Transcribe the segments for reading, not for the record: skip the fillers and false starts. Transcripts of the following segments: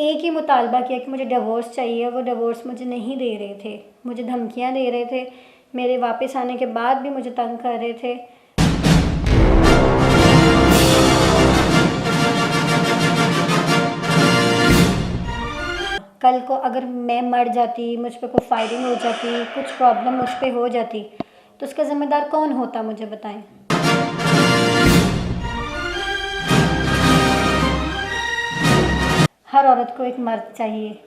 एक ही मुतालबा किया कि मुझे डिवोर्स चाहिए, वो डिवोर्स मुझे नहीं दे रहे थे, मुझे धमकियां दे रहे थे, मेरे वापस आने के बाद भी मुझे तंग कर रहे थे। कल को अगर मैं मर जाती, मुझ पे कोई फायरिंग हो जाती, कुछ प्रॉब्लम मुझ पे हो जाती, तो उसका ज़िम्मेदार कौन होता, मुझे बताएं। हर औरत को एक मर्द चाहिए,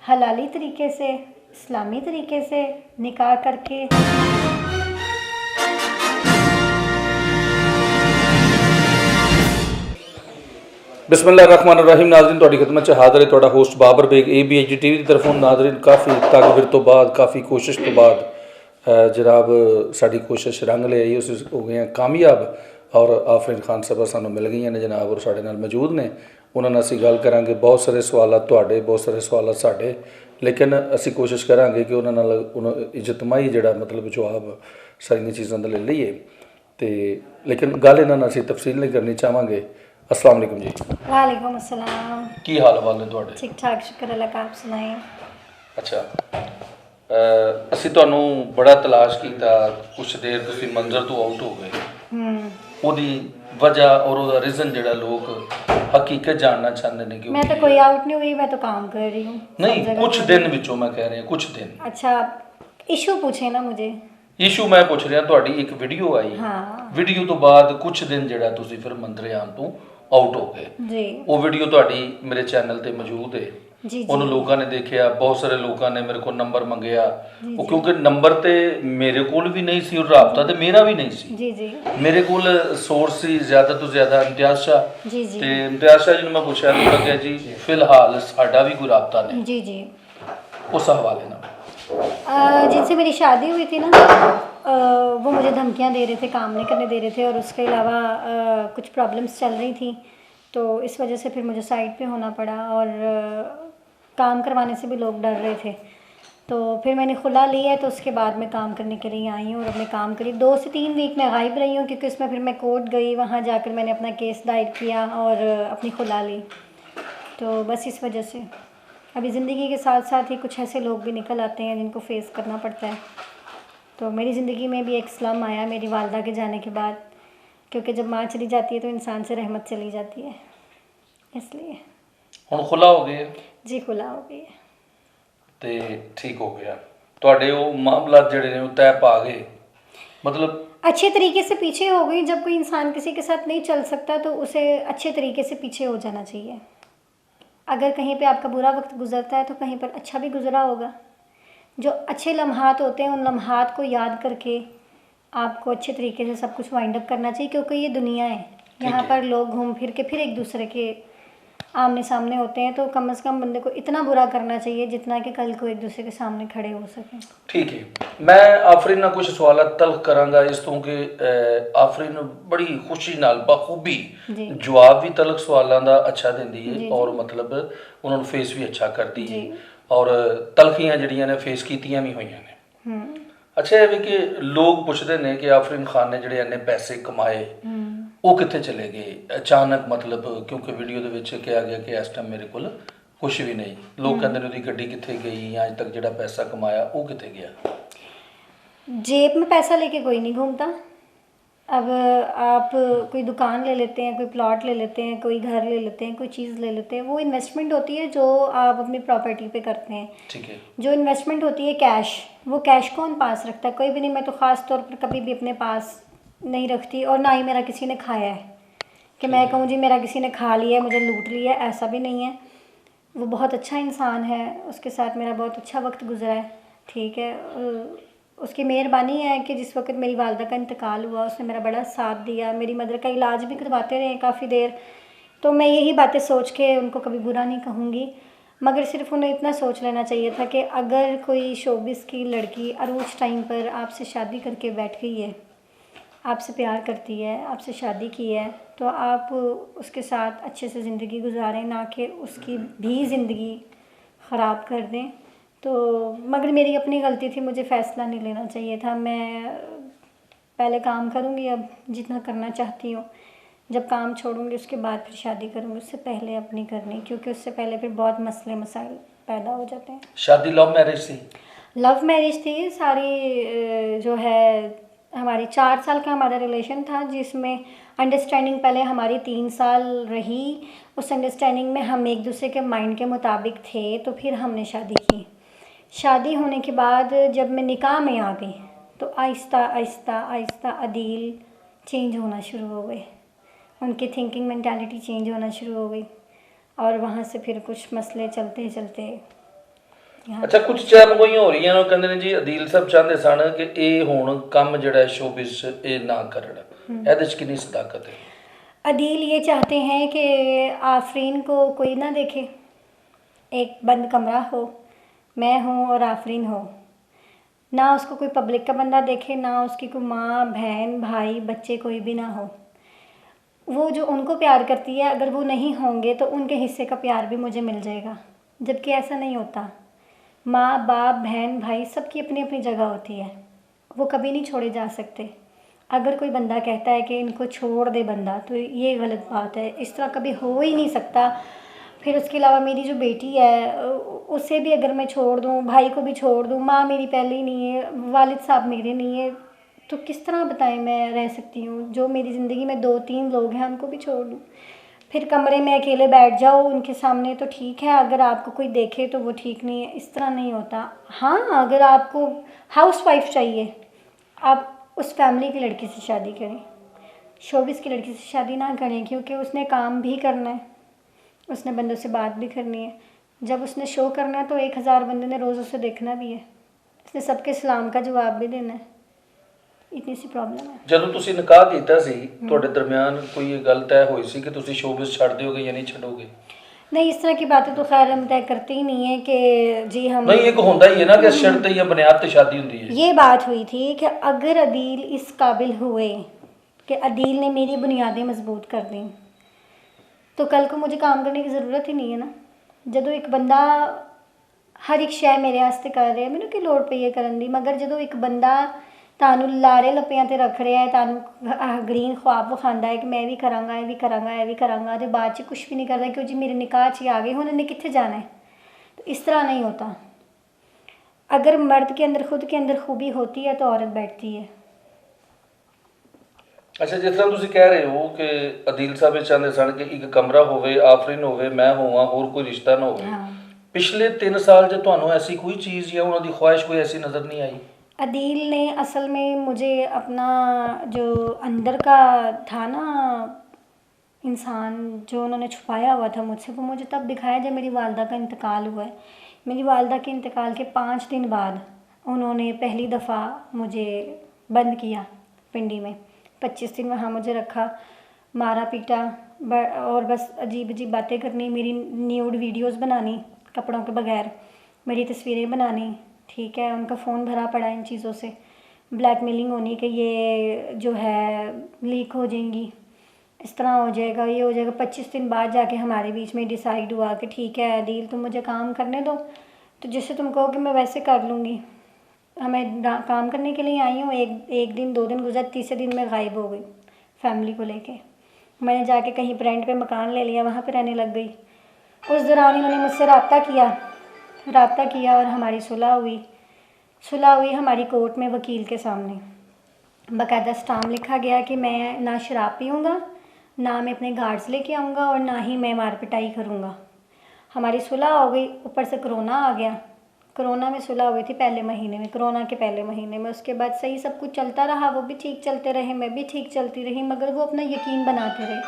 हलाली तरीके से, इस्लामी तरीके से निकाह करके। बिस्मिल्लाहिर्रहमानिर्रहीम। नाज़रीन तुहाडी खिदमत च हाज़र है तुहाडा host Babar Baig ABHD TV की तरफों। नाज़रीन काफ़ी तगविर तो बाद, काफ़ी कोशिश तो बाद जनाब साड़ी कोशिश रंग ले आई, उस हो गए हैं कामयाब और आफरीन खान साहब सानू मिल गई ने जनाब और साडे नाल मौजूद ने। उन्होंने असी गल करांगे, बहुत सारे सवाल तुहाडे, बहुत सारे सवाल साडे, लेकिन असी कोशिश करांगे कि उन्होंने नाल इजतमाही जिहड़ा मतलब जवाब सारियां चीज़ां दा ले लईए। तो लेकिन गल इन्हां नाल असी तफसील नहीं करनी चाहांगे। अस्सलाम वालेकुम जी। वालेकुम अस्सलाम। की हाल वाल ने तुहाडे? ठीक ठाक, शुक्र अल्लाह का, आप सुनाइए। अच्छा, ਅਸੀਂ ਤੁਹਾਨੂੰ बड़ा तलाश किया, कुछ देर ਤੁਸੀਂ मंजर तो आउट हो गए। ਉਹਦੀ वजह और ਉਹਦਾ रीज़न ਜਿਹੜਾ लोग हकीकत जानना चाहते हैं कि मैं तो कोई आउट नहीं हुई, मैं तो काम कर रही हूँ। नहीं, कुछ दिन विचों मैं कह रहा कुछ दिन। अच्छा, इशू पूछे ना मुझे। इशू मैं पूछ रहा, ਤੁਹਾਡੀ एक वीडियो आई। हाँ। वीडियो तो बाद कुछ दिन ਜਿਹੜਾ ਤੁਸੀਂ ਫਿਰ ਮੰਤਰਿਆਮ ਤੋਂ आउट हो गए जी। वो वीडियो ਤੁਹਾਡੀ मेरे चैनल ਤੇ मौजूद है। जी। उन्होंने लोगों ने देखा, बहुत सारे लोगों ने मेरे को नंबर मंगया, वो क्योंकि नंबर तो मेरे को भी नहीं सी और राबता तो मेरा भी नहीं सी। जी जी। मेरे को सोर्स सी ज़्यादा तो ज़्यादा इम्तियाज़ शाह। जी जी। तो इम्तियाज़ शाह जी मैं पूछा तो लग्या जी फिलहाल साडा भी कोई राबता नहीं। जी जी। उस हवाले ना जिनसे मेरी शादी हुई थी ना, वो मुझे धमकियां दे रहे थे, काम नहीं करने दे रहे थे, और उसके अलावा कुछ प्रॉब्लम्स चल रही थी, तो इस वजह से फिर मुझे साइड पे होना पड़ा, और काम करवाने से भी लोग डर रहे थे। तो फिर मैंने खुला लिया है, तो उसके बाद मैं काम करने के लिए आई हूँ, और अपने काम करी 2 से 3 वीक में गायब रही हूँ, क्योंकि उसमें फिर मैं कोर्ट गई, वहाँ जाकर मैंने अपना केस दायर किया और अपनी खुला ली। तो बस इस वजह से अभी ज़िंदगी के साथ साथ ही कुछ ऐसे लोग भी निकल आते हैं जिनको फेस करना पड़ता है। तो मेरी ज़िंदगी में भी एक स्लम आया मेरी वालदा के जाने के बाद, क्योंकि जब माँ चली जाती है तो इंसान से रहमत चली जाती है, इसलिए। हुण खुला हो गया? जी, खुला हो गया ते ठीक हो गया। तुहाडे वो मामला जिहड़े ने तय पा गए, मतलब अच्छे तरीके से पीछे हो गई। जब कोई इंसान किसी के साथ नहीं चल सकता तो उसे अच्छे तरीके से पीछे हो जाना चाहिए। अगर कहीं पे आपका बुरा वक्त गुजरता है तो कहीं पर अच्छा भी गुजरा होगा। जो अच्छे लम्हात होते हैं उन लम्हात को याद करके आपको अच्छे तरीके से सब कुछ वाइंड अप करना चाहिए, क्योंकि ये दुनिया है, यहाँ पर लोग घूम फिर के फिर एक दूसरे के आमने सामने होते हैं। तो कम से कम बंदे को इतना बुरा करना चाहिए जितना कि कल को एक दूसरे के सामने खड़े हो सकें। ठीक है, मैं आफरीन ना कुछ सवाल तल्ख करांगा इस तो कि आफरीन बड़ी खुशी नाल बखूबी जवाब भी तल्ख सवालों का अच्छा देंदी है, और मतलब उन्होंने फेस भी अच्छा करती है, और तलखियां जड़ियां ने फेस कीतियां भी हुई ने। अच्छा है भी कि लोग पूछते हैं कि आफरीन खान ने जिहड़े इन्ने पैसे कमाए वो कितने चले गए अचानक, मतलब क्योंकि वीडियो दे विच कहा गया कि इस टाइम मेरे को कुछ भी नहीं। लोग कहते हैं उसकी गड्डी कितने गई, अज तक जिहड़ा पैसा कमाया वो कितने गया? जेब में पैसा लेके कोई नहीं घूमता। अब आप कोई दुकान ले लेते हैं, कोई प्लॉट ले लेते हैं, कोई घर ले लेते हैं, कोई चीज़ ले लेते हैं, वो इन्वेस्टमेंट होती है जो आप अपनी प्रॉपर्टी पे करते हैं। ठीक है। जो इन्वेस्टमेंट होती है कैश, वो कैश कौन पास रखता है? कोई भी नहीं। मैं तो ख़ास तौर पर कभी भी अपने पास नहीं रखती, और ना ही मेरा किसी ने खाया है कि मैं कहूँ जी मेरा किसी ने खा लिया, मुझे लूट लिया, ऐसा भी नहीं है। वो बहुत अच्छा इंसान है, उसके साथ मेरा बहुत अच्छा वक्त गुजरा है। ठीक है, उसकी मेहरबानी है कि जिस वक्त मेरी वालदा का इंतकाल हुआ उसने मेरा बड़ा साथ दिया, मेरी मदर का इलाज भी करवाते रहे काफ़ी देर। तो मैं यही बातें सोच के उनको कभी बुरा नहीं कहूँगी, मगर सिर्फ उन्हें इतना सोच लेना चाहिए था कि अगर कोई शोबिस की लड़की अरूज टाइम पर आपसे शादी करके बैठ गई है, आपसे प्यार करती है, आपसे शादी की है, तो आप उसके साथ अच्छे से ज़िंदगी गुजारें, ना कि उसकी भी ज़िंदगी ख़राब कर दें। तो मगर मेरी अपनी गलती थी, मुझे फ़ैसला नहीं लेना चाहिए था। मैं पहले काम करूँगी अब जितना करना चाहती हूँ, जब काम छोड़ूंगी उसके बाद फिर शादी करूंगी, उससे पहले अपनी करनी, क्योंकि उससे पहले फिर बहुत मसले मसाइल पैदा हो जाते हैं। शादी लव मैरिज थी? लव मैरिज थी सारी। जो है हमारी 4 साल का हमारा रिलेशन था, जिसमें अंडरस्टैंडिंग पहले हमारी 3 साल रही। उस अंडरस्टैंडिंग में हम एक दूसरे के माइंड के मुताबिक थे, तो फिर हमने शादी की। शादी होने के बाद जब मैं निकाह में आ गई तो आहिस्ता आहिस्ता आहिस्ता अदील चेंज होना शुरू हो गए, उनकी थिंकिंग मेंटालिटी चेंज होना शुरू हो गई, और वहाँ से फिर कुछ मसले चलते चलते यहाँ ਅੱਛਾ, ਕੁਝ ਚੈਮਗੋਈਆਂ ਹੋ ਰਹੀਆਂ ਨੇ, ਉਹ ਕਹਿੰਦੇ ਨੇ ਜੀ ਅਦੀਲ ਸਾਹਿਬ ਚਾਹੁੰਦੇ ਸਨ ਕਿ ਇਹ ਹੁਣ ਕੰਮ ਜਿਹੜਾ ਸ਼ੋਬਿਜ਼ ਇਹ ਨਾ ਕਰਨ, ਇਹਦੇ 'ਚ ਕਿੰਨੀ ਸਦਾਕਤ ਹੈ? अदील ये चाहते हैं कि आफरीन को कोई ना देखे, एक बंद कमरा हो, मैं हूँ और आफरीन हो, ना उसको कोई पब्लिक का बंदा देखे, ना उसकी कोई माँ बहन भाई बच्चे कोई भी ना हो। वो जो उनको प्यार करती है, अगर वो नहीं होंगे तो उनके हिस्से का प्यार भी मुझे मिल जाएगा, जबकि ऐसा नहीं होता। माँ बाप बहन भाई सबकी अपनी अपनी जगह होती है, वो कभी नहीं छोड़े जा सकते। अगर कोई बंदा कहता है कि इनको छोड़ दे बंदा, तो ये गलत बात है, इस तरह कभी हो ही नहीं सकता। फिर उसके अलावा मेरी जो बेटी है उसे भी अगर मैं छोड़ दूँ, भाई को भी छोड़ दूँ, माँ मेरी पहले ही नहीं है, वालिद साहब मेरे नहीं है, तो किस तरह बताएं मैं रह सकती हूँ? जो मेरी ज़िंदगी में 2-3 लोग हैं उनको भी छोड़ दूँ, फिर कमरे में अकेले बैठ जाओ उनके सामने, तो ठीक है, अगर आपको कोई देखे तो वो ठीक नहीं है, इस तरह नहीं होता। हाँ, अगर आपको हाउस वाइफ चाहिए, आप उस फैमिली की लड़की से शादी करें, शोबिस की लड़की से शादी ना करें, क्योंकि उसने काम भी करना है, उसने बंदों से बात भी करनी है, जब उसने शो करना है तो 1000 बंदे ने रोज़ उसे देखना भी है, उसने सबके सलाम का जवाब भी देना है, इतनी सी प्रॉब्लम है। ਜਦੋਂ ਤੁਸੀਂ ਨਿਕਾਹ ਕੀਤਾ ਸੀ ਤੁਹਾਡੇ ਦਰਮਿਆਨ ਕੋਈ ਇਹ ਗੱਲ ਤੈਅ ਹੋਈ ਸੀ ਕਿ ਤੁਸੀਂ ਸ਼ੋਬਿਜ਼ ਛੱਡ ਦਿਓਗੇ ਜਾਂ ਨਹੀਂ ਛੱਡੋਗੇ? नहीं, इस तरह की बातें तो खैर हम तय करते ही नहीं है कि जी हम नहीं, एक होता ही है ना कि शर्त या बुनियाद पे शादी होती है। ये बात हुई थी कि अगर अदील इस काबिल हुए कि अदील ने मेरी बुनियादें मजबूत कर दी, तो कल को मुझे काम करने की ज़रूरत ही नहीं है ना। जदों एक बंदा हर एक शय मेरे वास्ते कर रहा है, मैनू की लोड़ पई है करन दी, मगर जदों एक बंदा तानू लारे लप्पियां ते रख रहा है, तानू ग्रीन ख्वाब विखांदा है कि मैं भी करांगा, ये भी करांगा, ये भी करांगा, तो बाद च कुछ भी नहीं करता कि जी मेरे निकाह च ही आ गए, हुण इन्हें कित्थे जाना है? तो इस तरह नहीं होता। अगर मर्द के अंदर खुद के अंदर खूबी होती है तो औरत बैठती है। ਅੱਛਾ, ਜਿਸ ਤਰ੍ਹਾਂ ਤੁਸੀਂ ਕਹਿ ਰਹੇ ਹੋ ਕਿ ਅਦੀਲ ਸਾਹਿਬ ਇਹ ਚਾਹੁੰਦੇ ਸਨ ਕਿ ਇੱਕ ਕਮਰਾ ਹੋਵੇ, ਆਫਰੀਨ ਹੋਵੇ, ਮੈਂ ਹੋਵਾਂ, ਹੋਰ ਕੋਈ ਰਿਸ਼ਤਾ ਨਾ ਹੋਵੇ। हाँ, ਪਿਛਲੇ 3 ਸਾਲ 'ਚ ਤੁਹਾਨੂੰ ਐਸੀ ਕੋਈ ਚੀਜ਼ ਜਾਂ ਉਹਨਾਂ ਦੀ ख्वाहिश कोई ऐसी नज़र नहीं आई? अदील ने असल में मुझे अपना जो अंदर का था ना इंसान, जो उन्होंने छुपाया हुआ था मुझसे, वो मुझे तब दिखाया जब मेरी वालदा का इंतकाल हुआ है। मेरी वालदा के इंतकाल के 5 दिन बाद उन्होंने पहली दफ़ा मुझे बंद किया पिंडी में, 25 दिन वहाँ मुझे रखा, मारा पीटा, और बस अजीब अजीब बातें करनी, मेरी न्यूड वीडियोस बनानी कपड़ों के बगैर, मेरी तस्वीरें बनानी, ठीक है, उनका फ़ोन भरा पड़ा इन चीज़ों से, ब्लैकमेलिंग होनी कि ये जो है लीक हो जाएंगी, इस तरह हो जाएगा, ये हो जाएगा। 25 दिन बाद जाके हमारे बीच में डिसाइड हुआ कि ठीक है अदील, तुम मुझे काम करने दो, तो जैसे तुम कहो कि मैं वैसे कर लूँगी। मैं काम करने के लिए आई हूँ, एक दिन 2 दिन गुजरा, तीसरे दिन मैं गायब हो गई फैमिली को लेके। मैंने जाके कहीं रेंट पे मकान ले लिया, वहाँ पे रहने लग गई। उस दौरान इन्होंने मुझसे रब्ता किया और हमारी सुलह हुई हमारी कोर्ट में वकील के सामने। बाकायदा स्टाम्प लिखा गया कि मैं ना शराब पीऊँगा, ना मैं अपने गार्ड्स लेके आऊँगा, और ना ही मैं मार पिटाई करूँगा। हमारी सुलह हो गई, ऊपर से कोरोना आ गया। कोरोना में सुलह हुई थी पहले महीने में, कोरोना के पहले महीने में। उसके बाद सही सब कुछ चलता रहा, वो भी ठीक चलते रहे, मैं भी ठीक चलती रही, मगर वो अपना यकीन बनाते रहे।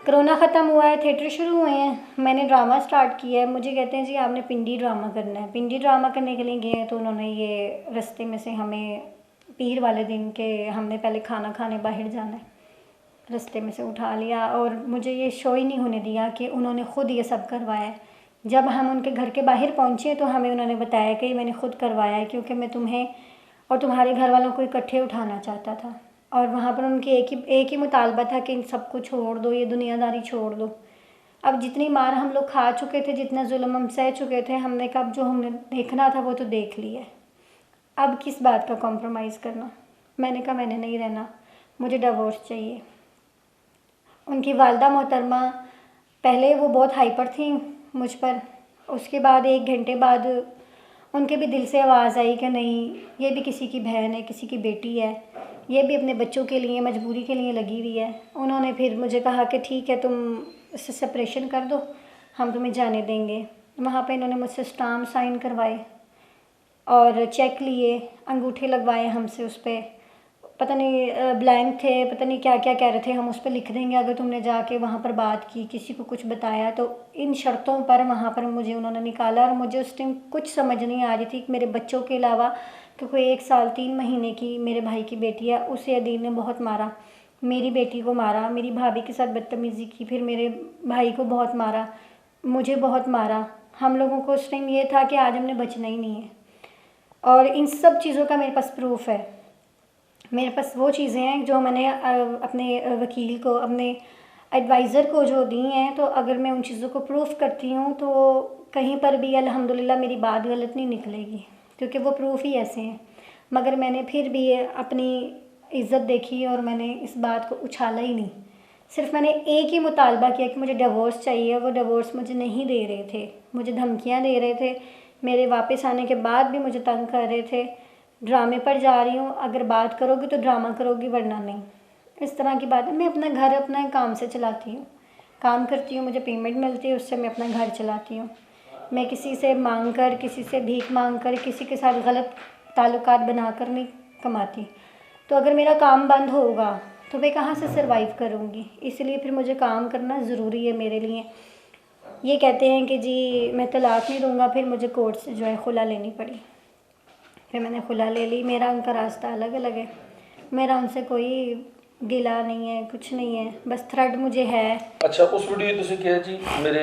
कोरोना ख़त्म हुआ है, थिएटर शुरू हुए हैं, मैंने ड्रामा स्टार्ट किया है। मुझे कहते हैं जी आपने पिंडी ड्रामा करना है। पिंडी ड्रामा करने के लिए गए हैं तो उन्होंने ये रास्ते में से हमें पीर वाले दिन के, हमने पहले खाना खाने बाहर जाना है, रास्ते में से उठा लिया, और मुझे ये शो ही नहीं होने दिया कि उन्होंने ख़ुद ये सब करवाया है। जब हम उनके घर के बाहर पहुँचे तो हमें उन्होंने बताया कि मैंने ख़ुद करवाया है, क्योंकि मैं तुम्हें और तुम्हारे घर वालों को इकट्ठे उठाना चाहता था। और वहाँ पर उनके एक ही मुतालबा था कि इन सब कुछ छोड़ दो, ये दुनियादारी छोड़ दो। अब जितनी मार हम लोग खा चुके थे, जितना जुल्म हम सह चुके थे, हमने कब जो हमने देखना था वो तो देख लिया है, अब किस बात का कॉम्प्रोमाइज़ करना। मैंने कहा मैंने नहीं रहना, मुझे डिवोर्स चाहिए। उनकी वालदा मोहतरमा पहले वो बहुत हाइपर थी मुझ पर, उसके बाद 1 घंटे बाद उनके भी दिल से आवाज़ आई कि नहीं, ये भी किसी की बहन है, किसी की बेटी है, ये भी अपने बच्चों के लिए मजबूरी के लिए लगी हुई है। उन्होंने फिर मुझे कहा कि ठीक है, तुम इससे सेपरेशन कर दो, हम तुम्हें जाने देंगे। वहाँ पे इन्होंने मुझसे स्टाम्प साइन करवाए और चेक लिए, अंगूठे लगवाए हमसे उस पर, पता नहीं ब्लैंक थे, पता नहीं क्या क्या कह रहे थे, हम उस पर लिख देंगे अगर तुमने जाके वहाँ पर बात की, किसी को कुछ बताया तो। इन शर्तों पर वहाँ पर मुझे उन्होंने निकाला और मुझे उस टाइम कुछ समझ नहीं आ रही थी कि मेरे बच्चों के अलावा कि कोई 1 साल 3 महीने की मेरे भाई की बेटी है, उसे अदील ने बहुत मारा, मेरी बेटी को मारा, मेरी भाभी के साथ बदतमीज़ी की, फिर मेरे भाई को बहुत मारा, मुझे बहुत मारा। हम लोगों को उस टाइम ये था कि आज हमने बचना ही नहीं है। और इन सब चीज़ों का मेरे पास प्रूफ है। मेरे पास वो चीज़ें हैं जो मैंने अपने वकील को, अपने एडवाइज़र को जो दी हैं, तो अगर मैं उन चीज़ों को प्रूफ करती हूँ तो कहीं पर भी अल्हम्दुलिल्लाह मेरी बात गलत नहीं निकलेगी, क्योंकि वो प्रूफ ही ऐसे हैं। मगर मैंने फिर भी अपनी इज़्ज़त देखी और मैंने इस बात को उछाला ही नहीं। सिर्फ मैंने एक ही मुतालबा किया कि मुझे डिवोर्स चाहिए। वो डिवोर्स मुझे नहीं दे रहे थे, मुझे धमकियाँ दे रहे थे, मेरे वापस आने के बाद भी मुझे तंग कर रहे थे। ड्रामे पर जा रही हूँ, अगर बात करोगी तो ड्रामा करोगी वरना नहीं, इस तरह की बात है। मैं अपना घर अपना काम से चलाती हूँ, काम करती हूँ, मुझे पेमेंट मिलती है, उससे मैं अपना घर चलाती हूँ। मैं किसी से मांग कर, किसी से भीख मांग कर, किसी के साथ गलत ताल्लुकात बनाकर नहीं कमाती। तो अगर मेरा काम बंद होगा तो मैं कहाँ से सरवाइव करूँगी, इसलिए फिर मुझे काम करना ज़रूरी है मेरे लिए। ये कहते हैं कि जी मैं तलाक नहीं दूँगा, फिर मुझे कोर्ट से जो है खुला लेनी पड़ी, फिर मैंने खुला ले ली। मेरा उनका रास्ता अलग अलग है, मेरा उनसे कोई गिला नहीं है, कुछ नहीं है, बस थ्रेड मुझे है। अच्छा, उस वीडियो ਤੁਸੀਂ ਕਿਹਾ ਜੀ ਮੇਰੇ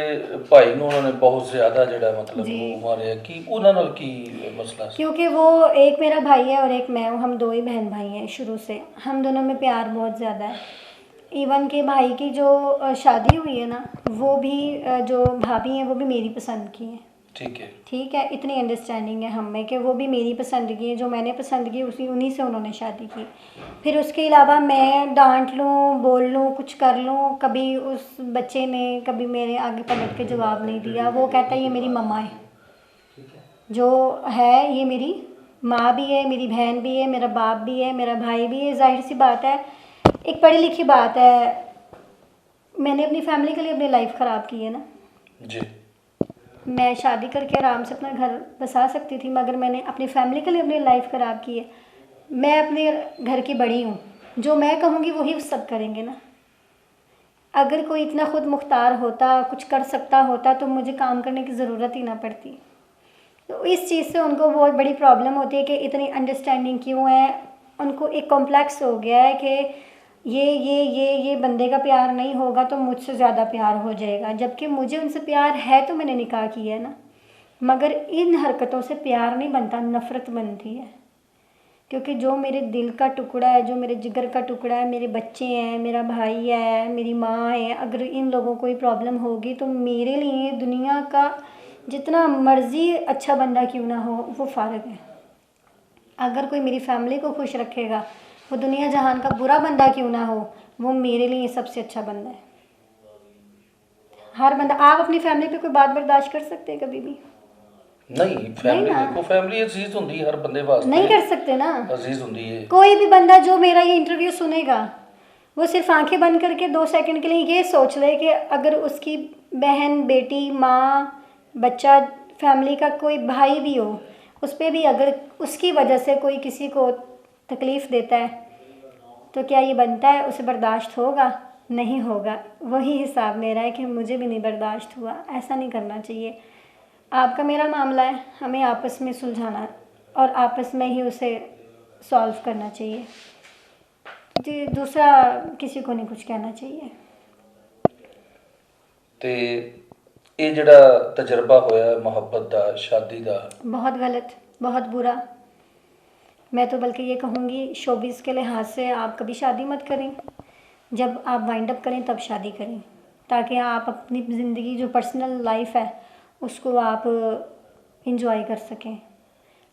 ਭਾਈ ਨੂੰ ਉਹਨਾਂ ਨੇ ਬਹੁਤ ਜ਼ਿਆਦਾ ਜਿਹੜਾ ਮਤਲਬ जी, ਉਹ ਮਾਰਿਆ, ਕੀ ਉਹਨਾਂ ਨਾਲ ਕੀ ਮਸਲਾ ਸੀ? क्योंकि वो एक मेरा भाई है और एक मैं हूँ, हम 2 ही बहन भाई हैं शुरू से, हम दोनों में प्यार बहुत ज़्यादा है। इवन के भाई की जो शादी हुई है ना, वो भी जो भाभी हैं वो भी मेरी पसंद की हैं। ठीक है। ठीक है, इतनी अंडरस्टैंडिंग है हम में कि वो भी मेरी पसंद की है, जो मैंने पसंद की उन्हीं से उन्होंने शादी की। फिर उसके अलावा मैं डांट लूँ, बोल लूँ, कुछ कर लूँ, कभी उस बच्चे ने कभी मेरे आगे पलट के जवाब नहीं दिया। वो कहता है ये मेरी मम्मा है, जो है ये मेरी माँ भी है, मेरी बहन भी है, मेरा बाप भी है, मेरा भाई भी है। जाहिर सी बात है, एक पढ़ी लिखी बात है, मैंने अपनी फैमिली के लिए अपनी लाइफ ख़राब की है ना। जी। मैं शादी करके आराम से अपना घर बसा सकती थी, मगर मैंने अपनी फैमिली के लिए अपनी लाइफ ख़राब की है। मैं अपने घर की बड़ी हूँ, जो मैं कहूँगी वही सब करेंगे ना। अगर कोई इतना खुद मुख्तार होता, कुछ कर सकता होता, तो मुझे काम करने की ज़रूरत ही ना पड़ती। तो इस चीज़ से उनको बहुत बड़ी प्रॉब्लम होती है कि इतनी अंडरस्टैंडिंग क्यों है। उनको एक कॉम्प्लेक्स हो गया है कि ये बंदे का प्यार नहीं होगा तो मुझसे ज़्यादा प्यार हो जाएगा, जबकि मुझे उनसे प्यार है तो मैंने निकाह किया है ना। मगर इन हरकतों से प्यार नहीं बनता, नफ़रत बनती है। क्योंकि जो मेरे दिल का टुकड़ा है, जो मेरे जिगर का टुकड़ा है, मेरे बच्चे हैं, मेरा भाई है, मेरी माँ है, अगर इन लोगों को कोई प्रॉब्लम होगी तो मेरे लिए दुनिया का जितना मर्ज़ी अच्छा बंदा क्यों ना हो वो फ़ारिग है। अगर कोई मेरी फैमिली को खुश रखेगा, वो दुनिया जहान का बुरा बंदा क्यों ना हो, वो मेरे लिए सबसे अच्छा बंदा है। हर बंदा, आप अपनी फैमिली पे कोई बात बर्दाश्त कर सकते हैं कभी भी? नहीं, फैमिली ना। देखो, फैमिली अजीज ਹੁੰਦੀ है हर बंदे वास्ते, नहीं कर सकते ना। अजीज ਹੁੰਦੀ है। कोई भी बंदा जो मेरा ये इंटरव्यू सुनेगा, वो सिर्फ आंखें बंद करके 2 सेकंड के लिए ये सोच ले कि अगर उसकी बहन, बेटी, माँ, बच्चा, फैमिली का कोई भाई भी हो, उस पर भी अगर उसकी वजह से कोई किसी को तकलीफ़ देता है, तो क्या ये बनता है उसे बर्दाश्त होगा? नहीं होगा। वही हिसाब मेरा है कि मुझे भी नहीं बर्दाश्त हुआ। ऐसा नहीं करना चाहिए। आपका मेरा मामला है, हमें आपस में सुलझाना और आपस में ही उसे सॉल्व करना चाहिए जी, दूसरा किसी को नहीं कुछ कहना चाहिए। ਤੇ ਇਹ ਜਿਹੜਾ ਤਜਰਬਾ ਹੋਇਆ ਮੁਹੱਬਤ ਦਾ, ਸ਼ਾਦੀ ਦਾ, बहुत गलत, बहुत बुरा। मैं तो बल्कि ये कहूँगी शोबिज़ के लिहाज से आप कभी शादी मत करें। जब आप वाइंड अप करें तब शादी करें, ताकि आप अपनी ज़िंदगी जो पर्सनल लाइफ है उसको आप इंजॉय कर सकें।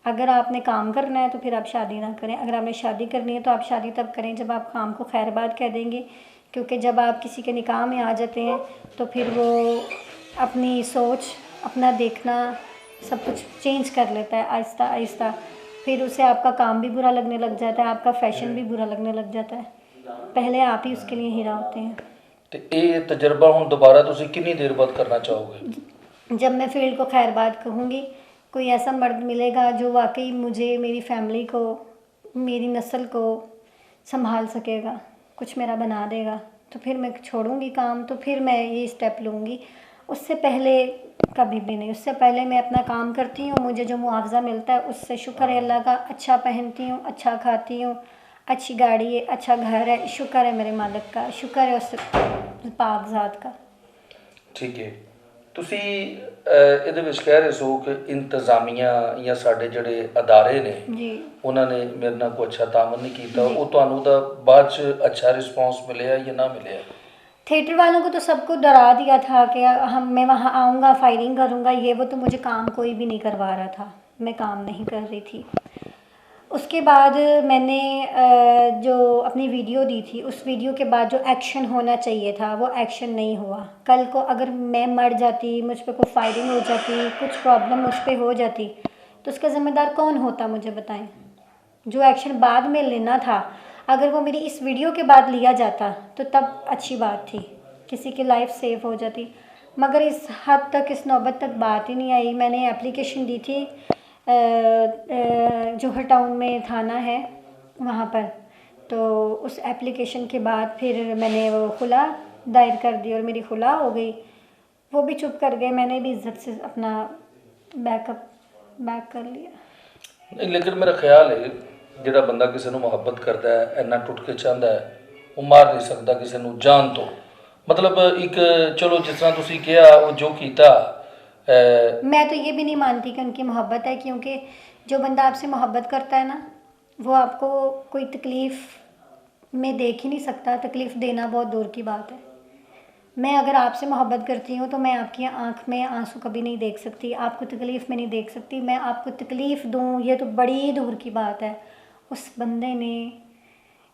अगर आपने काम करना है तो फिर आप शादी ना करें, अगर आपने शादी करनी है तो आप शादी तब करें जब आप काम को खैरबाद कह देंगे, क्योंकि जब आप किसी के निकाह में आ जाते हैं तो फिर वो अपनी सोच, अपना देखना सब कुछ चेंज कर लेता है आहिस्ता आहिस्ता। फिर उसे आपका काम भी बुरा लगने लग जाता है, आपका फैशन भी बुरा लगने लग जाता है। पहले आप ही उसके लिए हीरा होते हैं। ਤੇ ਇਹ ਤਜਰਬਾ ਹੁਣ ਦੁਬਾਰਾ ਤੁਸੀਂ ਕਿੰਨੀ ਦੇਰ ਬਾਅਦ करना चाहोगे? जब मैं फील्ड को खैरबाद कहूँगी, कोई ऐसा मर्द मिलेगा जो वाकई मुझे, मेरी फैमिली को, मेरी नस्ल को संभाल सकेगा, कुछ मेरा बना देगा, तो फिर मैं छोड़ूंगी काम, तो फिर मैं ये स्टेप लूँगी। उससे पहले कभी भी नहीं। उससे पहले मैं अपना काम करती हूँ, मुझे जो मुआवजा मिलता है उससे शुक्र है अल्लाह का। अच्छा पहनती हूँ, अच्छा खाती हूँ, अच्छी गाड़ी है, अच्छा घर है, शुक्र है मेरे मालिक का, शुक्र है उस पाक ज़ात का। ਠੀਕ ਹੈ। ਤੁਸੀਂ ਇਹਦੇ ਵਿੱਚ ਕਹਿ ਰਹੇ ਸੋ ਕਿ ਇੰਤਜ਼ਾਮੀਆ ਜਾਂ ਸਾਡੇ ਜਿਹੜੇ ਅਦਾਰੇ ਨੇ जी ਉਹਨਾਂ ਨੇ ਮੇਰੇ ਨਾਲ ਕੋਈ ਅੱਛਾ ਤਾਮਨ ਨਹੀਂ ਕੀਤਾ, ਉਹ ਤੁਹਾਨੂੰ ਤਾਂ ਬਾਅਦ ਚ ਅੱਛਾ ਰਿਸਪੌਂਸ ਮਿਲਿਆ ਜਾਂ ਨਾ ਮਿਲਿਆ? थिएटर वालों को तो सबको डरा दिया था कि मैं वहाँ आऊँगा, फायरिंग करूँगा, ये वो, तो मुझे काम कोई भी नहीं करवा रहा था, मैं काम नहीं कर रही थी। उसके बाद मैंने जो अपनी वीडियो दी थी, उस वीडियो के बाद जो एक्शन होना चाहिए था वो एक्शन नहीं हुआ। कल को अगर मैं मर जाती, मुझ पर कोई फायरिंग हो जाती, कुछ प्रॉब्लम मुझ पर हो जाती, तो उसका ज़िम्मेदार कौन होता, मुझे बताएं। जो एक्शन बाद में लेना था, अगर वो मेरी इस वीडियो के बाद लिया जाता तो तब अच्छी बात थी, किसी की लाइफ सेव हो जाती। मगर इस हद तक, इस नौबत तक बात ही नहीं आई। मैंने एप्लीकेशन दी थी जौहर टाउन में थाना है वहाँ पर, तो उस एप्लीकेशन के बाद फिर मैंने वो खुला दायर कर दी और मेरी खुला हो गई। वो भी चुप कर गए, मैंने भी इज्जत से अपना बैक कर लिया। नहीं, लेकिन मेरा ख्याल है ਜਿਹੜਾ ਬੰਦਾ ਕਿਸੇ ਨੂੰ ਮੁਹੱਬਤ ਕਰਦਾ ਹੈ, ਇੰਨਾ ਟੁੱਟ ਕੇ ਚਾਹੁੰਦਾ ਹੈ, ਉਹ ਮਾਰ ਨਹੀਂ ਸਕਦਾ ਕਿਸੇ ਨੂੰ ਜਾਨ ਤੋਂ। ਮਤਲਬ ਇੱਕ ਚਲੋ ਜਿਸ ਤਰ੍ਹਾਂ ਤੁਸੀਂ ਕਿਹਾ ਉਹ ਜੋ ਕੀਤਾ मैं तो ये भी नहीं मानती कि उनकी मोहब्बत है, क्योंकि जो बंदा आपसे मोहब्बत करता है ना, वो आपको कोई तकलीफ़ में देख ही नहीं सकता। तकलीफ़ देना बहुत दूर की बात है। मैं अगर आपसे मोहब्बत करती हूँ तो मैं आपकी आंख में आंसू कभी नहीं देख सकती, आपको तकलीफ़ में नहीं देख सकती। मैं आपको तकलीफ़ दूँ ये तो बड़ी दूर की बात है। उस बंदे ने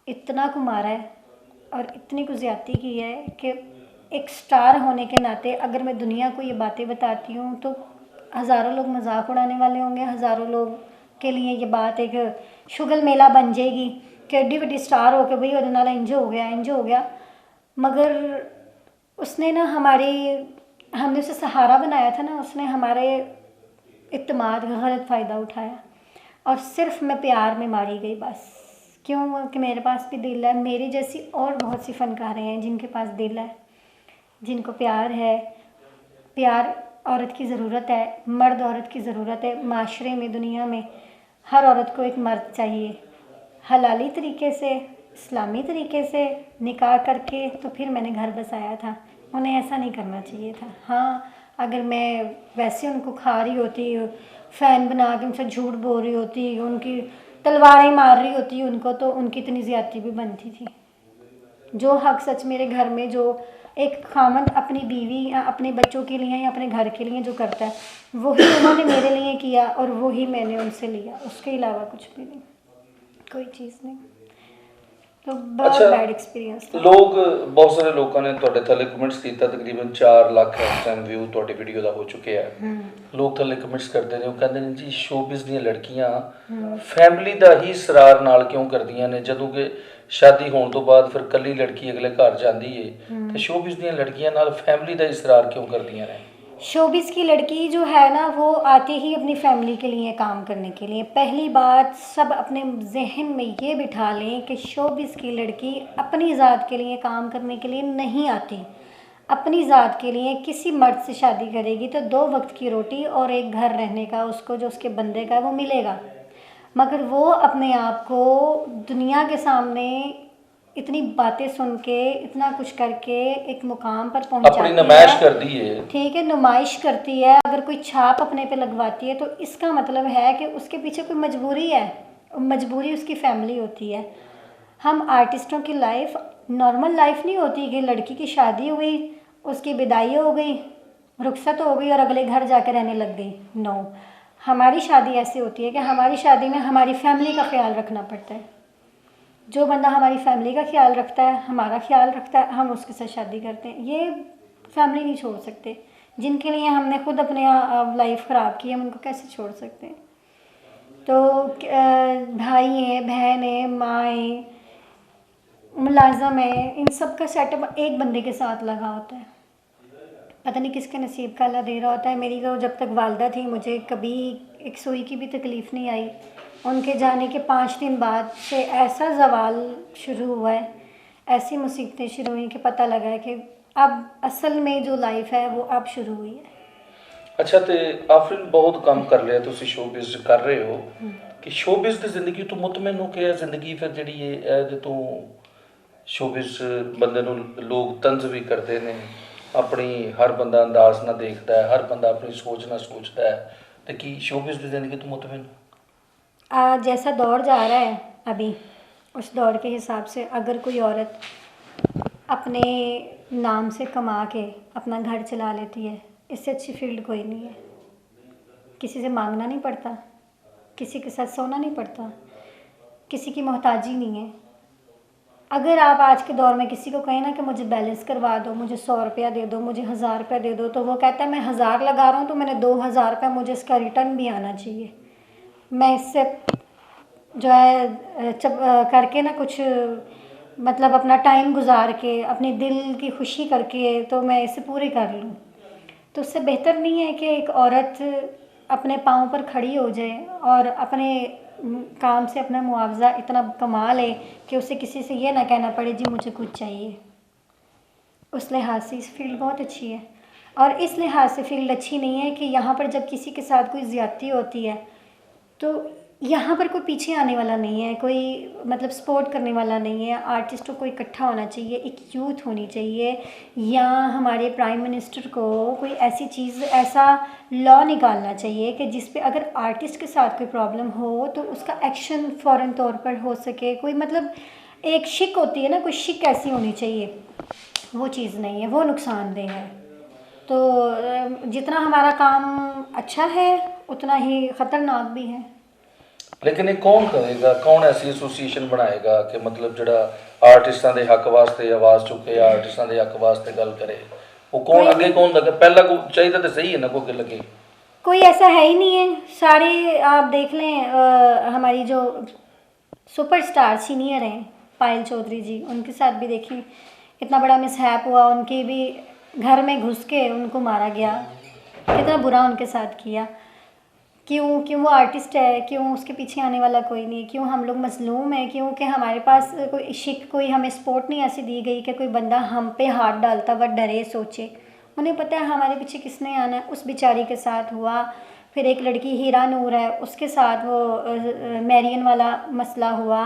इतना को मारा है और इतनी को ज़्यादती की है कि एक स्टार होने के नाते अगर मैं दुनिया को ये बातें बताती हूँ तो हज़ारों लोग मजाक उड़ाने वाले होंगे, हज़ारों लोग के लिए ये बात एक शुगल मेला बन जाएगी कि एड्डी वड्डी स्टार हो के भाई और नाला इंज हो गया, इंज हो गया। मगर उसने ना हमने उसे सहारा बनाया था ना, उसने हमारे इत्तेमाद का गलत फ़ायदा उठाया और सिर्फ मैं प्यार में मारी गई बस। क्यों कि मेरे पास भी दिल है, मेरी जैसी और बहुत सी फ़नकारें हैं जिनके पास दिल है, जिनको प्यार है। प्यार औरत की ज़रूरत है, मर्द औरत की ज़रूरत है। माशरे में, दुनिया में हर औरत को एक मर्द चाहिए, हलाली तरीके से, इस्लामी तरीके से निकाह करके तो फिर मैंने घर बसाया था। उन्हें ऐसा नहीं करना चाहिए था। हाँ, अगर मैं वैसे उनको खा रही होती, फ़ैन बना के उनसे झूठ बोल रही होती, उनकी तलवारें मार रही होती उनको, तो उनकी इतनी ज़्यादती भी बनती थी। जो हक सच मेरे घर में, जो एक खामद अपनी बीवी या अपने बच्चों के लिए या अपने घर के लिए जो करता है, वही उन्होंने मेरे लिए किया और वही मैंने उनसे लिया। उसके अलावा कुछ भी नहीं, कोई चीज़ नहीं। तो बहुत बैड एक्सपीरियंस था। ਲੋਕ ਬਹੁਤ ਸਾਰੇ ਲੋਕਾਂ ਨੇ ਤੁਹਾਡੇ ਥੱਲੇ ਕਮੈਂਟਸ ਕੀਤਾ, ਤਕਰੀਬਨ 4 ਲੱਖ ਇਸ ਟਾਈਮ ਵਿਊ ਤੁਹਾਡੀ ਵੀਡੀਓ ਦਾ ਹੋ ਚੁੱਕਿਆ ਹੈ। ਲੋਕ ਥੱਲੇ ਕਮੈਂਟਸ ਕਰਦੇ ਨੇ, ਉਹ ਕਹਿੰਦੇ ਨੇ ਜੀ ਸ਼ੋਬਿਜ਼ ਦੀਆਂ ਲੜਕੀਆਂ ਫੈਮਿਲੀ ਦਾ ਹੀ ਇਸਰਾਰ ਨਾਲ ਕਿਉਂ ਕਰਦੀਆਂ ਨੇ, ਜਦੋਂ ਕਿ शादी होने तो बाद फिर कल्ली लड़की अगले घर जाती है, तो शोबिज़ दी लड़कियां नाल फैमिली का इसरार क्यों करदियां ने? शोबिज़ की लड़की जो है ना, वो आती ही अपनी फैमिली के लिए काम करने के लिए। पहली बात, सब अपने जहन में ये बिठा लें कि शोबिज़ की लड़की अपनी ज़ात के लिए काम करने के लिए नहीं आती। अपनी ज़ात के लिए किसी मर्द से शादी करेगी तो 2 वक्त की रोटी और एक घर रहने का उसको, जो उसके बंदे का, वो मिलेगा। मगर वो अपने आप को दुनिया के सामने इतनी बातें सुन के, इतना कुछ करके एक मुकाम पर पहुंचाती है, अपनी नुमाइश करती है। ठीक है, नुमाइश करती है। अगर कोई छाप अपने पे लगवाती है तो इसका मतलब है कि उसके पीछे कोई मजबूरी है, मजबूरी उसकी फैमिली होती है। हम आर्टिस्टों की लाइफ नॉर्मल लाइफ नहीं होती कि लड़की की शादी हुई, उसकी विदाई हो गई, रुखसत हो गई और अगले घर जाकर रहने लग गई। नो, हमारी शादी ऐसी होती है कि हमारी शादी में हमारी फैमिली का ख्याल रखना पड़ता है। जो बंदा हमारी फैमिली का ख्याल रखता है, हमारा ख्याल रखता है, हम उसके साथ शादी करते हैं। ये फैमिली नहीं छोड़ सकते। जिनके लिए हमने खुद अपने लाइफ ख़राब की, हम उनको कैसे छोड़ सकते हैं। तो भाई हैं, बहन है, माँ है, मुलाज़म है, इन सब का सेटअप एक बंदे के साथ लगा होता है। पता नहीं किसके नसीब का अल्लाह दे रहा होता है। मेरी तो जब तक वालदा थी मुझे कभी एक सुई की भी तकलीफ़ नहीं आई। उनके जाने के 5 दिन बाद से ऐसा ज़वाल शुरू हुआ है, ऐसी मुसीबतें शुरू हुई कि पता लगा है कि अब असल में जो लाइफ है वो अब शुरू हुई है। ਅੱਛਾ ਤੇ ਆਫਰੀਨ ਬਹੁਤ ਕੰਮ ਕਰ ਲਿਆ ਤੁਸੀਂ ਸ਼ੋਬਿਜ਼ ਕਰ ਰਹੇ ਹੋ ਕਿ ਸ਼ੋਬਿਜ਼ ਦੀ ਜ਼ਿੰਦਗੀ ਤੋਂ ਮੁਤਮਿਨ ਹੋ ਕੇ ਜ਼ਿੰਦਗੀ ਫਿਰ ਜਿਹੜੀ ਇਹਦੇ ਤੋਂ ਸ਼ੋਬਿਜ਼ ਬੰਦੇ ਨੂੰ ਲੋਕ ਤੰਜ਼ ਵੀ ਕਰਦੇ ਨੇ ਆਪਣੀ ਹਰ ਬੰਦਾ ਅੰਦਾਜ਼ ਨਾਲ ਦੇਖਦਾ ਹੈ ਹਰ ਬੰਦਾ ਆਪਣੀ ਸੋਚ ਨਾਲ ਸੋਚਦਾ ਹੈ ਤੇ ਕੀ ਸ਼ੋਬਿਜ਼ ਦੀ ਜ਼ਿੰਦਗੀ ਤੋਂ ਮੁਤਮਿਨ जैसा दौर जा रहा है अभी, उस दौर के हिसाब से अगर कोई औरत अपने नाम से कमा के अपना घर चला लेती है, इससे अच्छी फील्ड कोई नहीं है। किसी से मांगना नहीं पड़ता, किसी के साथ सोना नहीं पड़ता, किसी की मोहताजी नहीं है। अगर आप आज के दौर में किसी को कहें ना कि मुझे बैलेंस करवा दो, मुझे 100 रुपया दे दो, मुझे 1000 रुपया दे दो, तो वो कहता है मैं 1000 लगा रहा हूँ तो मैंने 2000 रुपया मुझे इसका रिटर्न भी आना चाहिए। मैं इससे जो है करके ना कुछ मतलब अपना टाइम गुजार के अपने दिल की खुशी करके तो मैं इसे पूरी कर लूँ। तो उससे बेहतर नहीं है कि एक औरत अपने पाँव पर खड़ी हो जाए और अपने काम से अपना मुआवजा इतना कमा ले कि उसे किसी से ये ना कहना पड़े जी मुझे कुछ चाहिए। उस लिहाज से इस फील्ड बहुत अच्छी है। और इस लिहाज से फील्ड अच्छी नहीं है कि यहाँ पर जब किसी के साथ कोई ज़्यादती होती है तो यहाँ पर कोई पीछे आने वाला नहीं है, कोई मतलब सपोर्ट करने वाला नहीं है। आर्टिस्टों को इकट्ठा होना चाहिए, एक यूथ होनी चाहिए, या हमारे प्राइम मिनिस्टर को कोई ऐसी चीज़, ऐसा लॉ निकालना चाहिए कि जिस पे अगर आर्टिस्ट के साथ कोई प्रॉब्लम हो तो उसका एक्शन फ़ौरन तौर पर हो सके। कोई मतलब एक शिक होती है ना, कोई शिक ऐसी होनी चाहिए, वो चीज़ नहीं है, वो नुकसानदेह है। तो जितना हमारा काम अच्छा है उतना ही ख़तरनाक भी है। लेकिन ये कौन करेगा, कौन ऐसी एसोसीएशन बनाएगा कि मतलब जड़ा आर्टिस्टां दे हक वास्ते आवाज़ चुके, आर्टिस्टां दे हक वास्ते गल करे, वो कौन अगे कौन लगे? पहला को चाहिए तो सही है ना, को अगे लगे। कोई ऐसा है ही नहीं है। सारे आप देख लें, हमारी जो सुपरस्टार सीनियर हैं पायल चौधरी जी, उनके साथ भी देखिए इतना बड़ा मिसहैप हुआ, उनके भी घर में घुस के उनको मारा गया, कितना बुरा उनके साथ किया। क्यों वो आर्टिस्ट है, क्यों उसके पीछे आने वाला कोई नहीं, क्यों हम लोग मजलूम हैं, क्योंकि हमारे पास कोई हमें सपोर्ट नहीं ऐसी दी गई कि कोई बंदा हम पे हाथ डालता हुआ डरे सोचे। उन्हें पता है हमारे पीछे किसने आना है। उस बेचारी के साथ हुआ। फिर एक लड़की हीरा नूर है, उसके साथ वो मैरियन वाला मसला हुआ।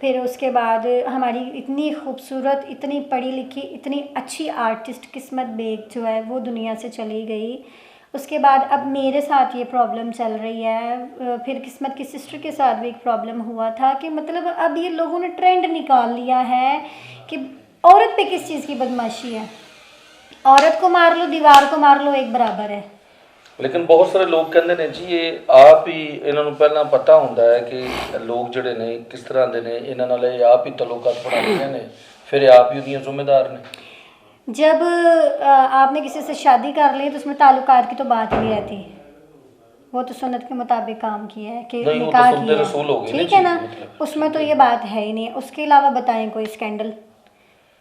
फिर उसके बाद हमारी इतनी खूबसूरत, इतनी पढ़ी लिखी, इतनी अच्छी आर्टिस्ट किस्मत बेग जो है वो दुनिया से चली गई। उसके बाद अब मेरे साथ ये प्रॉब्लम चल रही है। फिर किस्मत की सिस्टर के साथ भी एक प्रॉब्लम हुआ था कि मतलब अब ये लोगों ने ट्रेंड निकाल लिया है कि औरत पे किस चीज़ की बदमाशी है। औरत को मार लो, दीवार को मार लो, एक बराबर है। लेकिन बहुत सारे लोग कहते हैं जी ये आप ही इन्हों पहला पता होंदा है कि लोग जड़े ने किस तरह दे ने, इन्हां नाल ये आप ही तल्लुकात बना लेंदे ने, फिर आप ही उनकी जिम्मेदार ने। जब आपने किसी से शादी कर ली तो उसमें ताल्लुकात की तो बात ही नहीं रहती। वो तो सुन्नत के मुताबिक काम किया है कि निकाह किया है, ठीक है ना, उसमें तो ये बात है ही नहीं। उसके अलावा बताएं कोई स्कैंडल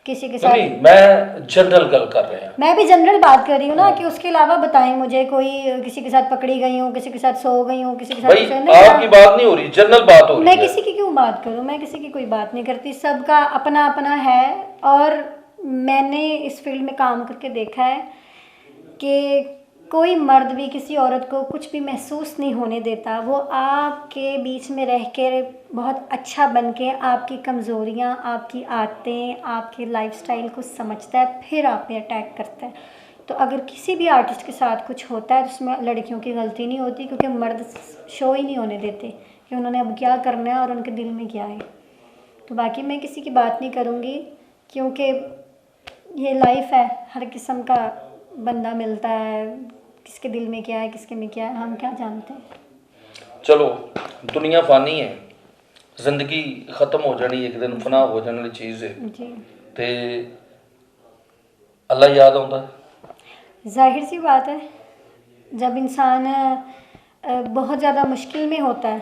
किसी के साथ? नहीं, मैं जनरल गल कर रहे हैं। मैं भी जनरल बात कर रही हूँ ना कि उसके अलावा बताएं मुझे कोई किसी के साथ पकड़ी गई हूँ, किसी के साथ सो गई हूँ, किसी के साथ आपकी बात नहीं हो रही, जनरल बात हो रही है। मैं किसी की क्यों बात करूँ? मैं किसी की कोई बात नहीं करती। सबका अपना अपना है। और मैंने इस फील्ड में काम करके देखा है कि कोई मर्द भी किसी औरत को कुछ भी महसूस नहीं होने देता। वो आपके बीच में रह के बहुत अच्छा बन के आपकी कमज़ोरियाँ, आपकी आदतें, आपके लाइफस्टाइल को समझता है, फिर आप पे अटैक करता है। तो अगर किसी भी आर्टिस्ट के साथ कुछ होता है तो उसमें लड़कियों की गलती नहीं होती, क्योंकि मर्द शो ही नहीं होने देते कि उन्होंने अब क्या करना है और उनके दिल में क्या है। तो बाकी मैं किसी की बात नहीं करूँगी, क्योंकि ये लाइफ है, हर किस्म का बंदा मिलता है, किसके दिल में क्या है, किसके में क्या है, हम क्या जानते हैं। चलो दुनिया फानी है, जिंदगी खत्म हो जानी, एक दिन फना हो जाने वाली चीज़ है, जी ते अल्लाह याद आउंदा? जाहिर सी बात है, जब इंसान बहुत ज़्यादा मुश्किल में होता है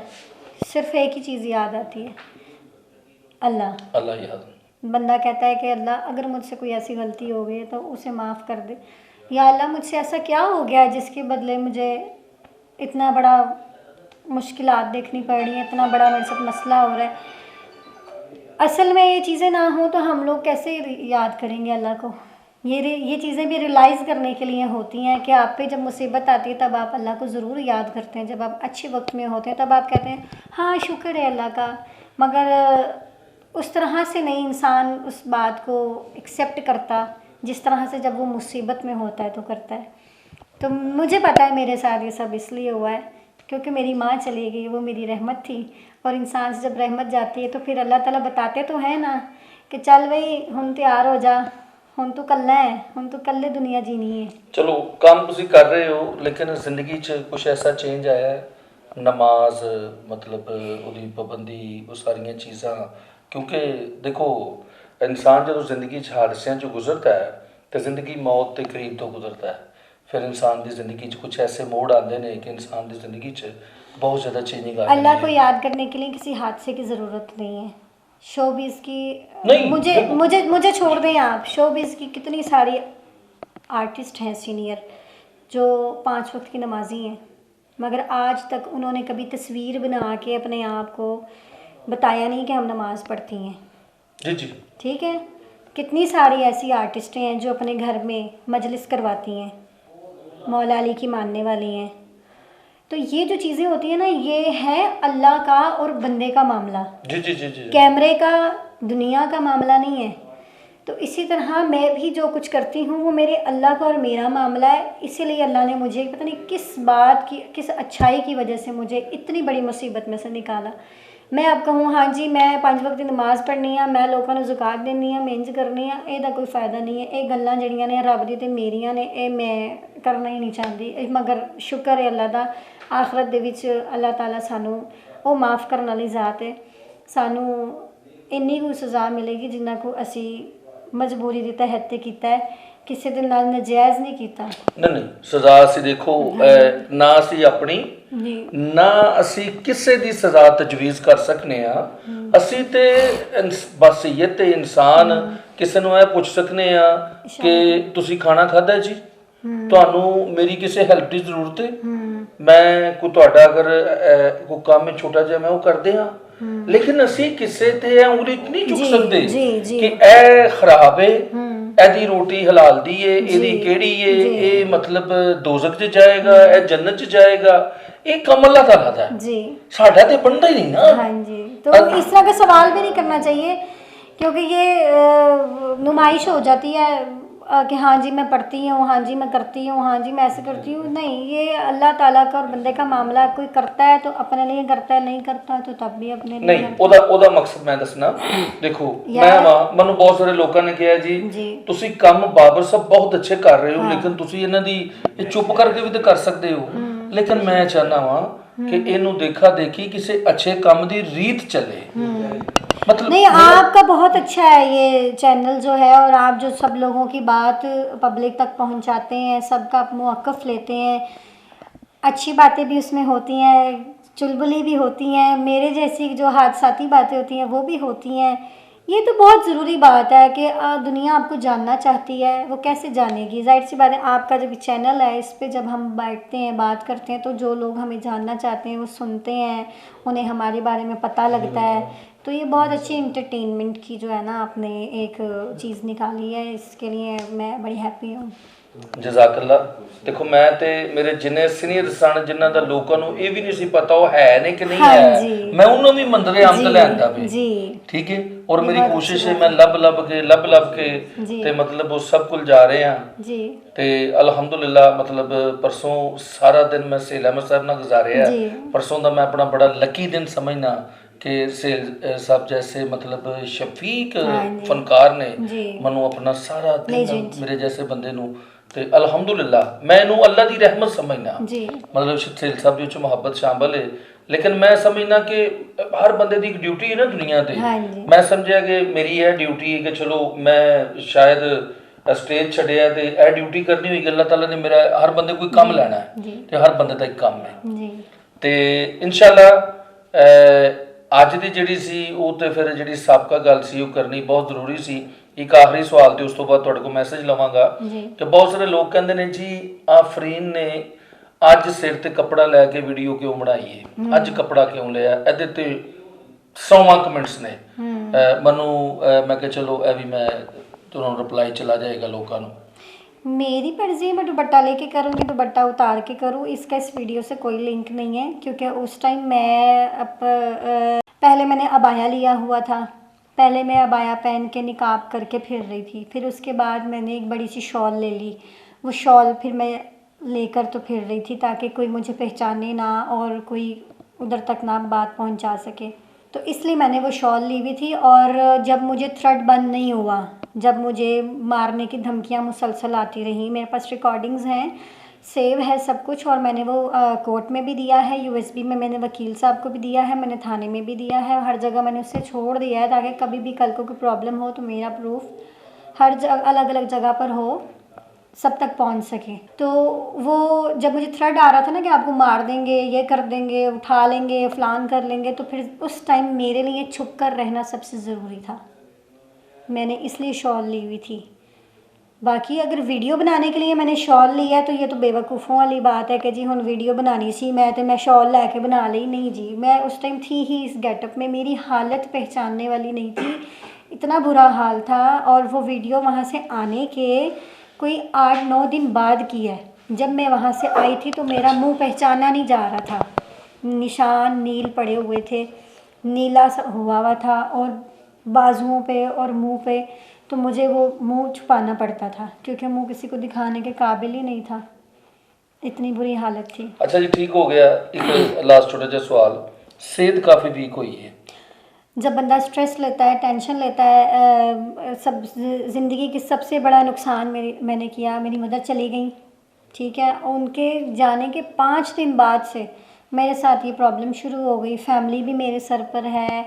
सिर्फ एक ही चीज़ याद आती है, अल्लाह। अल्लाह याद। बंदा कहता है कि अल्लाह अगर मुझसे कोई ऐसी गलती हो गई है तो उसे माफ़ कर दे, या अल्लाह मुझसे ऐसा क्या हो गया है जिसके बदले मुझे इतना बड़ा मुश्किलात देखनी पड़ रही है, इतना बड़ा मेरे साथ मसला हो रहा है। असल में ये चीज़ें ना हो तो हम लोग कैसे याद करेंगे अल्लाह को। ये चीज़ें भी रियलाइज़ करने के लिए होती हैं कि आप पे जब मुसीबत आती है तब आप अल्लाह को ज़रूर याद करते हैं, जब आप अच्छे वक्त में होते हैं तब आप कहते हैं हाँ शुक्र है अल्लाह का, मगर उस तरह से नहीं इंसान उस बात को एक्सेप्ट करता जिस तरह से जब वो मुसीबत में होता है तो करता है। तो मुझे पता है मेरे साथ ये सब इसलिए हुआ है क्योंकि मेरी माँ चली गई, वो मेरी रहमत थी, और इंसान से जब रहमत जाती है तो फिर अल्लाह ताला बताते तो है ना कि चल भाई हुन तैयार हो जा, हुन तू कल्ला है, हुन तू कल्ले दुनिया जीनी है। चलो काम तुसी कर रहे हो, लेकिन जिंदगी च कुछ ऐसा चेंज आया है? नमाज मतलब ਉਹਦੀ पाबंदी, वो सारियां चीज़ां, क्योंकि देखो इंसान जो जिंदगी च हादसियां जो गुजरता है तो जिंदगी मौत के करीब तो गुजरता है, फिर इंसान की जिंदगी च कुछ ऐसे मोड़ आते हैं कि इंसान की जिंदगी च बहुत ज़्यादा चेंजिंग आ अल्लाह को जाती है। याद करने के लिए किसी हादसे की ज़रूरत नहीं है। शोबिज़ की नहीं, मुझे देखो। मुझे मुझे छोड़ दें आप, शोबिज़ की कितनी सारी आर्टिस्ट हैं सीनियर जो 5 वक्त की नमाजी हैं, मगर आज तक उन्होंने कभी तस्वीर बना के अपने आप को बताया नहीं कि हम नमाज़ पढ़ती हैं। जी जी। ठीक है, कितनी सारी ऐसी आर्टिस्टें हैं जो अपने घर में मजलिस करवाती हैं, मौला अली की मानने वाली हैं। तो ये जो चीज़ें होती हैं ना, ये है अल्लाह का और बंदे का मामला, जी जी जी जी। कैमरे का, दुनिया का मामला नहीं है। तो इसी तरह मैं भी जो कुछ करती हूँ वो मेरे अल्लाह का और मेरा मामला है। इसीलिए अल्लाह ने मुझे पता नहीं किस बात की, किस अच्छाई की वजह से मुझे इतनी बड़ी मुसीबत में से निकाला। मैं अब कहूँ हाँ जी मैं 5 वक्त की नमाज़ पढ़नी है, मैं लोगों को ज़कात देनी है, मैं इंज करनी है, ਇਹਦਾ कोई फ़ायदा नहीं है। ये गल्लां ਜਿਹੜੀਆਂ ने रब दी ते मेरियां ने, ये मैं करना ही नहीं चाहती। मगर शुक्र है अल्लाह दा, आखरत दे विच अल्लाह ताला सानू वो माफ़ करने वाली ज़ात है। सानू इन्नी कोई सज़ा मिलेगी जिन्ना को असी मजबूरी के तहत ते कीता है, किसी दे नाल नजायज़ नहीं कीता। नहीं नहीं, सज़ा ਅਸੀਂ देखो ना ਅਸੀਂ अपनी जी ना ਅਸੀਂ ਕਿਸੇ ਦੀ ਸਜ਼ਾ ਤਜਵੀਜ਼ ਕਰ ਸਕਨੇ ਆ। ਅਸੀਂ ਤੇ ਬਸ ਇਹ ਤੇ ਇਨਸਾਨ ਕਿਸੇ ਨੂੰ ਇਹ ਪੁੱਛ ਸਕਨੇ ਆ ਕਿ ਤੁਸੀਂ ਖਾਣਾ ਖਾਧਾ ਜੀ, ਤੁਹਾਨੂੰ ਮੇਰੀ ਕਿਸੇ ਹੈਲਪ ਦੀ ਜ਼ਰੂਰਤ ਹੈ, ਮੈਂ ਕੋਈ ਤੁਹਾਡਾ ਅਗਰ ਕੋਈ ਕੰਮ ਹੈ ਛੋਟਾ ਜਿਹਾ ਮੈਂ ਉਹ ਕਰਦੇ ਆ, लेकिन ਅਸੀਂ ਕਿਸੇ ਤੇ ਉਂਗਲੀ ਨਹੀਂ ਚੁੱਕ ਸਕਦੇ ਕਿ ਇਹ ਖਰਾਬ ਹੈ, ਇਹਦੀ ਰੋਟੀ ਹਲਾਲ ਦੀ ਹੈ, ਇਹਦੀ ਕਿਹੜੀ ਹੈ, ਇਹ मतलब दोजख च जाएगा, ਇਹ जन्नत च जाएगा। ਇਹ ਕੰਮ अल्लाह ताला दा है जी, साडा ते बनता ही नहीं ना। हाँ जी, तो इस तरह का सवाल भी नहीं करना चाहिए क्योंकि ये नुमाइश हो जाती है कि हाँ जी मैं पढ़ती हूँ, हाँ जी मैं करती हूँ, हाँ जी मैं ऐसे करती हूँ। नहीं, ये अल्लाह ताला का और बंदे का मामला। कोई करता है तो अपने लिए करता है, नहीं करता है तो तब भी अपने लिए नहीं। ਉਹਦਾ ਮਕਸਦ ਮੈਂ ਦੱਸਣਾ, ਦੇਖੋ ਮੈਂ ਮੈਨੂੰ ਬਹੁਤ ਸਾਰੇ ਲੋਕਾਂ ਨੇ ਕਿਹਾ ਜੀ ਤੁਸੀਂ ਕੰਮ ਬਾਬਰ ਸਾਹਿਬ ਬਹੁਤ ਅੱਛੇ ਕਰ ਰਹੇ ਹੋ, ਲੇਕਿਨ ਤੁਸੀਂ ਇਹਨਾਂ ਦੀ ਇਹ ਚੁੱਪ ਕਰਕੇ ਵੀ ਤਾਂ ਕਰ ਸਕਦੇ ਹੋ। ਲੇਕਿਨ ਮੈਂ ਚਾਹਨਾ ਵਾਂ कि ਇਹਨੂੰ देखा देखी किसी अच्छे काम की रीत चले। मतलब नहीं, आपका बहुत अच्छा है ये चैनल जो है, और आप जो सब लोगों की बात पब्लिक तक पहुंचाते हैं, सबका मौक़िफ़ लेते हैं, अच्छी बातें भी उसमें होती हैं, चुलबुली भी होती हैं, मेरे जैसी जो हादसाती बातें होती हैं वो भी होती हैं। ये तो बहुत ज़रूरी बात है कि दुनिया आपको जानना चाहती है, वो कैसे जानेगी? जाहिर सी बात है, आपका जब चैनल है इस पे जब हम बैठते हैं बात करते हैं तो जो लोग हमें जानना चाहते हैं वो सुनते हैं, उन्हें हमारे बारे में पता लगता है। तो ये बहुत अच्छी इंटरटेनमेंट की जो है ना आपने एक चीज़ निकाली है, इसके लिए मैं बड़ी हैप्पी हूँ। जज़ाकल्ला। देखो मैं ते मेरे जिन्ने सीनियर सन जिन्हां दा लोकां नूं ਇਹ ਵੀ ਨਹੀਂ ਸੀ ਪਤਾ ਉਹ ਹੈ ਨੇ ਕਿ ਨਹੀਂ ਹੈ, मैं ਉਹਨਾਂ ਵੀ ਮੰਦਰੇ ਆਮਦ ਲਿਆਂਦਾ ਵੀ जी ठीक है। और मेरी कोशिश है मैं लब लब के ते मतलब वो सब कुल जा रहे हैं जी। ते अल्हम्दुलिल्लाह मतलब परसों सारा दिन मैं सेल अहमद साहब नाल गुजारिया। परसों दा मैं अपना बड़ा लकी दिन समझना कि सेल साहब जैसे मतलब शफीक फनकार ने मनु अपना सारा दिन मेरे जैसे बंदे नूं ते अल्हम्दुलिल्लाह मैं इनू अल्लाह दी रहमत समझना। मतलब सेल साहब दी मुहब्बत शामिल है, लेकिन मैं समझना कि हर बंदे की एक ड्यूटी है ना दुनिया ते। हाँ जी। मैं समझिया कि मेरी यह ड्यूटी है कि चलो मैं शायद स्टेज छड्डिया ते यह ड्यूटी करनी हुई कि अल्लाह ताला ने मेरा हर बंदे कोई कम लेना है जी ते हर बंदे का एक कम है जी ਤੇ ਇਨਸ਼ਾਅੱਲਾ ਅੱਜ ਦੀ ਜਿਹੜੀ ਸੀ ਉਹ ਤੇ ਫਿਰ ਜਿਹੜੀ ਸਾਬਕਾ ਗੱਲ ਸੀ ਉਹ ਕਰਨੀ ਬਹੁਤ ਜ਼ਰੂਰੀ ਸੀ। ਇੱਕ ਆਖਰੀ ਸਵਾਲ ਤੇ ਉਸ ਤੋਂ ਬਾਅਦ ਤੁਹਾਡੇ ਕੋਲ ਮੈਸੇਜ ਲਵਾਂਗਾ ਜੀ ਕਿ ਬਹੁਤ ਸਾਰੇ ਲੋਕ ਕਹਿੰਦੇ ਨੇ ਜੀ ਆਫਰੀਨ ਨੇ ਅੱਜ ਸਿਰ ਤੇ ਕੱਪੜਾ ਲੈ ਕੇ ਵੀਡੀਓ ਕਿਉਂ ਬਣਾਈ ਹੈ, ਅੱਜ ਕੱਪੜਾ ਕਿਉਂ ਲਿਆ, ਇਹਦੇ ਤੇ 100 ਕਮੈਂਟਸ ਨੇ। ਮੈਨੂੰ ਮੈਂ ਕਿਹਾ ਚਲੋ ਇਹ ਵੀ ਮੈਂ ਤੁਹਾਨੂੰ ਰਿਪਲਾਈ ਚਲਾ ਜਾਏਗਾ ਲੋਕਾਂ ਨੂੰ। मेरी मर्जी है, मैं दुपट्टा लेके करूँगी, दुपट्टा उतार के करूँ, इसका इस वीडियो से कोई लिंक नहीं है। क्योंकि उस टाइम मैं पहले मैंने अबाया लिया हुआ था, पहले मैं अबाया पहन के निकाब करके फिर रही थी, फिर उसके बाद मैंने एक बड़ी सी शॉल ले ली, वो शॉल फिर मैं लेकर तो फिर रही थी ताकि कोई मुझे पहचाने ना और कोई उधर तक ना बात पहुंचा सके, तो इसलिए मैंने वो शॉल ली हुई थी। और जब मुझे थ्रेट बंद नहीं हुआ, जब मुझे मारने की धमकियां मुसलसल आती रहीं, मेरे पास रिकॉर्डिंग्स हैं, सेव है सब कुछ, और मैंने वो कोर्ट में भी दिया है, यूएसबी में मैंने वकील साहब को भी दिया है, मैंने थाने में भी दिया है, हर जगह मैंने उससे छोड़ दिया है ताकि कभी भी कल को कोई प्रॉब्लम हो तो मेरा प्रूफ हर जगह अलग अलग जगह पर हो, सब तक पहुंच सके। तो वो जब मुझे थ्रेट आ रहा था ना कि आपको मार देंगे, ये कर देंगे, उठा लेंगे, फलान कर लेंगे, तो फिर उस टाइम मेरे लिए छुप कर रहना सबसे ज़रूरी था, मैंने इसलिए शॉल ली हुई थी। बाकी अगर वीडियो बनाने के लिए मैंने शॉल लिया है तो ये तो बेवकूफ़ों वाली बात है कि जी हुन वीडियो बनानी सी मैं तो मैं शॉल लैके बना ली। नहीं जी, मैं उस टाइम थी ही इस गेटअप में, मेरी हालत पहचानने वाली नहीं थी, इतना बुरा हाल था। और वो वीडियो वहाँ से आने के कोई 8-9 दिन बाद की है, जब मैं वहाँ से आई थी तो मेरा मुंह पहचाना नहीं जा रहा था, निशान नील पड़े हुए थे, नीला सा हुआ था और बाजुओं पे और मुंह पे, तो मुझे वो मुंह छुपाना पड़ता था क्योंकि मुंह किसी को दिखाने के काबिल ही नहीं था, इतनी बुरी हालत थी। अच्छा जी, ठीक हो गया। एक लास्ट छोटा सा सवाल, सेहत काफ़ी वीक हुई है, जब बंदा स्ट्रेस लेता है, टेंशन लेता है, सब ज़िंदगी की सबसे बड़ा नुकसान मैंने किया, मेरी मदर चली गई, ठीक है, उनके जाने के 5 दिन बाद से मेरे साथ ये प्रॉब्लम शुरू हो गई। फैमिली भी मेरे सर पर है,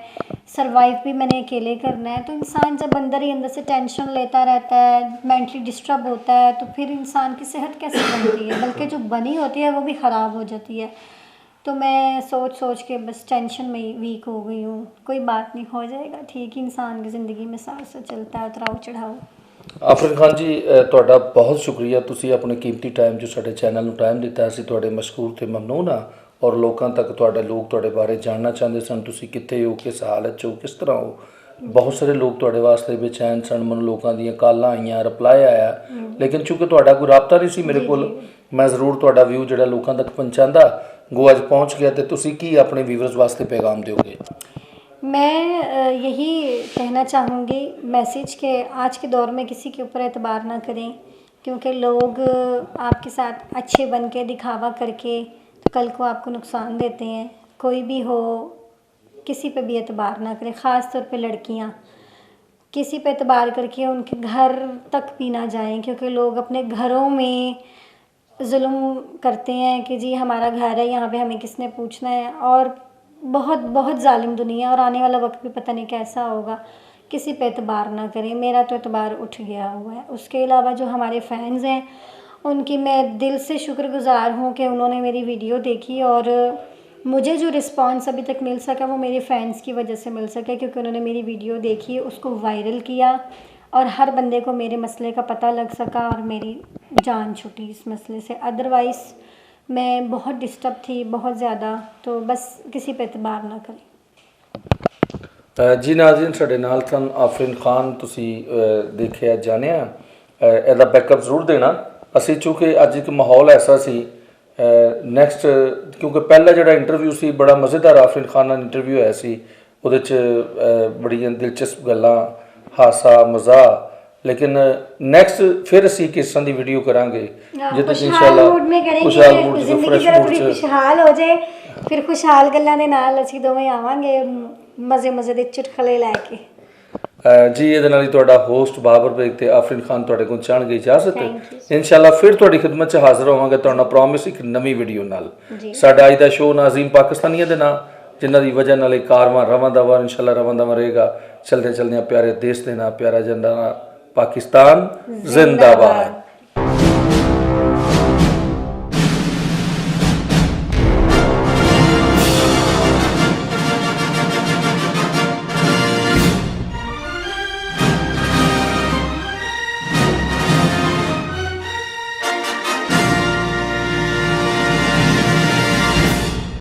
सरवाइव भी मैंने अकेले करना है, तो इंसान जब अंदर ही अंदर से टेंशन लेता रहता है, मेंटली डिस्टर्ब होता है, तो फिर इंसान की सेहत कैसे बनती है, बल्कि जो बनी होती है वो भी ख़राब हो जाती है। तो मैं सोच सोच के बस टेंशन में वीक हो गई हूँ। कोई बात नहीं, हो जाएगा ठीक, इंसान की ज़िंदगी में सांस चलता है, उतराव चढ़ाव। आफरीन खान जी ਤੁਹਾਡਾ बहुत शुक्रिया, ਤੁਸੀਂ ਆਪਣੇ ਕੀਮਤੀ ਟਾਈਮ ਜੋ ਸਾਡੇ ਚੈਨਲ ਨੂੰ ਟਾਈਮ ਦਿੱਤਾ। ਅਸੀਂ ਤੁਹਾਡੇ ਮਸ਼ਕੂਰ ਤੇ ਮਮਨੂਨ ਹਾਂ ਔਰ ਲੋਕਾਂ ਤੱਕ ਲੋਕ ਤੁਹਾਡੇ ਬਾਰੇ ਜਾਣਨਾ ਚਾਹੁੰਦੇ ਸਨ, ਤੁਸੀਂ ਕਿੱਥੇ ਹੋ, ਕਿਸ ਹਾਲਤ 'ਚ ਹੋ, ਕਿਸ ਤਰ੍ਹਾਂ ਹੋ। ਬਹੁਤ ਸਾਰੇ ਲੋਕ ਤੁਹਾਡੇ ਵਾਸਤੇ ਬੇਚੈਨ ਸਨ, ਮੈਨੂੰ ਲੋਕਾਂ ਦੀਆਂ ਕਾਲਾਂ ਆਈਆਂ, ਰਿਪਲਾਈ ਆਇਆ, ਲੇਕਿਨ ਚੂँकि ਤੁਹਾਡਾ ਕੋਈ ਰਾਬਤਾ ਨਹੀਂ ਸੀ ਮੇਰੇ ਕੋਲ, ਮੈਂ ਜ਼ਰੂਰ ਤੁਹਾਡਾ ਵਿਊ ਜਿਹੜਾ ਲੋਕਾਂ ਤੱਕ ਪਹੁੰਚਾਉਂਦਾ, वो आज पहुँच गया। तो तुसी की अपने व्यूअर्स वास्ते पैगाम दोगे? मैं यही कहना चाहूँगी मैसेज के आज के दौर में किसी के ऊपर एतबार ना करें, क्योंकि लोग आपके साथ अच्छे बन के दिखावा करके तो कल को आपको नुकसान देते हैं। कोई भी हो, किसी पे भी एतबार ना करें, ख़ास तौर पे लड़कियाँ किसी पे एतबार करके उनके घर तक भी ना जाएँ, क्योंकि लोग अपने घरों में जुल्म करते हैं कि जी हमारा घर है, यहाँ पे हमें किसने पूछना है। और बहुत बहुत जालिम दुनिया, और आने वाला वक्त भी पता नहीं कैसा होगा। किसी पे एतबार ना करें, मेरा तो एतबार उठ गया हुआ है। उसके अलावा जो हमारे फैंस हैं उनकी मैं दिल से शुक्रगुज़ार हूँ कि उन्होंने मेरी वीडियो देखी, और मुझे जो रिस्पॉन्स अभी तक मिल सका वो मेरे फ़ैन्स की वजह से मिल सका, क्योंकि उन्होंने मेरी वीडियो देखी, उसको वायरल किया और हर बंदे को मेरे मसले का पता लग सका और मेरी जान छूटी इस मसले से। अदरवाइज़ मैं बहुत डिस्टर्ब थी, बहुत ज़्यादा, तो बस किसी पे एतबार ना करें। जी नाज़रीन, साडे नाल सन आफरीन खान, तुसी देखिया जानिया, ਇਹਦਾ बैकअप ਜ਼ਰੂਰ ਦੇਣਾ। ਅਸੀਂ ਚूँकि ਅੱਜ ਇੱਕ ਮਾਹੌਲ ਐਸਾ ਸੀ ਨੈਕਸਟ, ਕਿਉਂਕਿ ਪਹਿਲਾ ਜਿਹੜਾ ਇੰਟਰਵਿਊ ਸੀ ਬੜਾ ਮਜ਼ੇਦਾਰ ਆਫਰੀਨ ਖਾਨ ਨਾਲ ਇੰਟਰਵਿਊ ਹੋਇਆ ਸੀ, ਉਹਦੇ 'ਚ ਬੜੀਆਂ ਦਿਲਚਸਪ ਗੱਲਾਂ, ਹਾਸਾ ਮਜ਼ਾ, लेकिन नेक्स्ट फिर असी किस तरह की वीडियो करांगे जिते इंशाल्लाह खुशहाल मूड च फ्रेश मूड च खुशहाल हो जाए, फिर खुशहाल गल्लां दे नाल असी दोवें आवांगे मज़े मज़े दे चुटकुले लैके। ਜੀ ਇਹਦੇ ਨਾਲ ਹੀ ਤੁਹਾਡਾ ਹੋਸਟ ਬਾਬਰ ਬੇਗ ਤੇ ਆਫਰੀਨ ਖਾਨ ਤੁਹਾਡੇ ਕੋਲ ਚਾਹਣਗੇ ਇਜਾਜ਼ਤ। Thank you. ਇਨਸ਼ਾਅੱਲਾ ਫਿਰ ਤੁਹਾਡੀ ਖਿਦਮਤ 'ਚ ਹਾਜ਼ਰ ਹੋਵਾਂਗੇ ਤੁਹਾਡਾ ਪ੍ਰੋਮਿਸ ਇੱਕ ਨਵੀਂ ਵੀਡੀਓ ਨਾਲ। ਜੀ। ਸਾਡਾ ਅੱਜ ਦਾ ਸ਼ੋਅ ਨਾਜ਼ੀਮ ਪਾਕਿਸਤਾਨੀਆਂ ਦੇ ਨਾਂ ਜਿਨ੍ਹਾਂ ਦੀ ਵਜ੍ਹਾ ਨਾਲ ਇਹ ਕਾਰਵਾਂ ਰਵਾਂਦਾਵਾ ਇਨਸ਼ਾਅੱਲਾ ਰਵਾਂਦਾਵਾ ਰਹੇਗਾ। ਚਲਦੇ ਚਲਦੇ ਪਿਆਰੇ ਦੇਸ਼ ਦੇ ਨਾਂ ਪਿਆਰਾ ਜੰਦਾ ਪਾਕਿਸਤਾਨ ਜ਼ਿੰਦਾਬਾਦ।